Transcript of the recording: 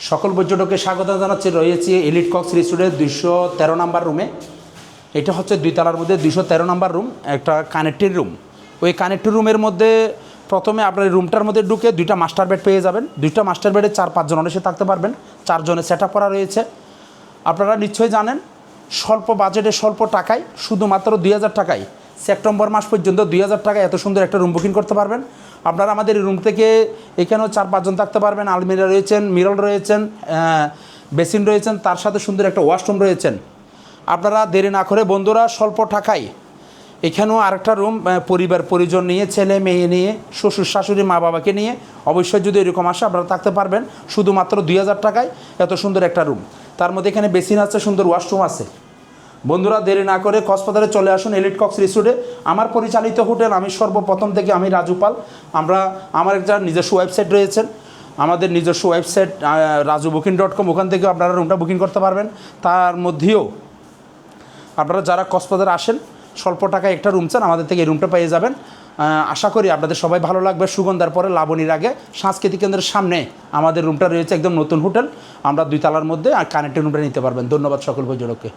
সকল পর্যটককে স্বাগত জানাচ্ছি। রয়েছে এলিট কক্স রিসোর্টের 213 নম্বর রুমে। এটা হচ্ছে 2 তলার মধ্যে 213 নম্বর রুম, একটা কানেক্টেড রুম। ওই কানেক্টেড রুমের মধ্যে প্রথমে আপনার রুমটার মধ্যে ঢুকে 2টা মাস্টার বেড পেয়ে যাবেন। 2টা মাস্টার বেডে 4-5 জন এসে থাকতে পারবেন। 4 জনের সেট আপ করা রয়েছে। আপনারা নিশ্চয়ই জানেন স্বল্প বাজেটে স্বল্প টাকায় শুধুমাত্র 2000 টাকায় সেপ্টেম্বর মাস পর্যন্ত 2000 টাকায় এত সুন্দর একটা রুম বুকিং করতে পারবেন। আপনারা আমাদের এই রুম থেকে এখানেও 4-5 জন থাকতে পারবেন। আলমিরা রয়েছেন, মিরর রয়েছেন, বেসিন রয়েছেন, তার সাথে সুন্দর একটা ওয়াশরুম রয়েছেন। আপনারা দেরি না করে বন্ধুরা স্বল্প টাকায় এখানেও আরেকটা রুম পরিবার পরিজন নিয়ে, ছেলে মেয়ে নিয়ে, শ্বশুর শাশুড়ি মা বাবাকে নিয়ে অবশ্যই যদি এরকম আসে আপনারা থাকতে পারবেন শুধুমাত্র 2000 টাকায় এত সুন্দর একটা রুম। তার মধ্যে এখানে বেসিন আছে, সুন্দর ওয়াশরুম আছে। বন্ধুরা দেরি না করে কক্সবাজারে চলে আসুন এলিট কক্স রিসোর্টে। আমার পরিচালিত হোটেল, আমি সর্বপ্রথম থেকে আমি রাজু পাল। আমার একটা নিজস্ব ওয়েবসাইট রয়েছেন, আমাদের নিজস্ব ওয়েবসাইট rajubuking.com, ওখান থেকে আপনারা রুমটা বুকিং করতে পারবেন। তার মধ্যেও আপনারা যারা কক্সবাজার আসেন স্বল্প টাকায় একটা রুম চান, আমাদের থেকে এই রুমটা পেয়ে যাবেন। আশা করি আপনাদের সবাই ভালো লাগবে। সুগন্ধার পরে লাবণীর আগে সাংস্কৃতিক কেন্দ্রের সামনে আমাদের রুমটা রয়েছে, একদম নতুন হোটেল। আমরা 2 তলার মধ্যে আর কানেক্টেড রুমটা নিতে পারবেন। ধন্যবাদ সকল পর্যটককে।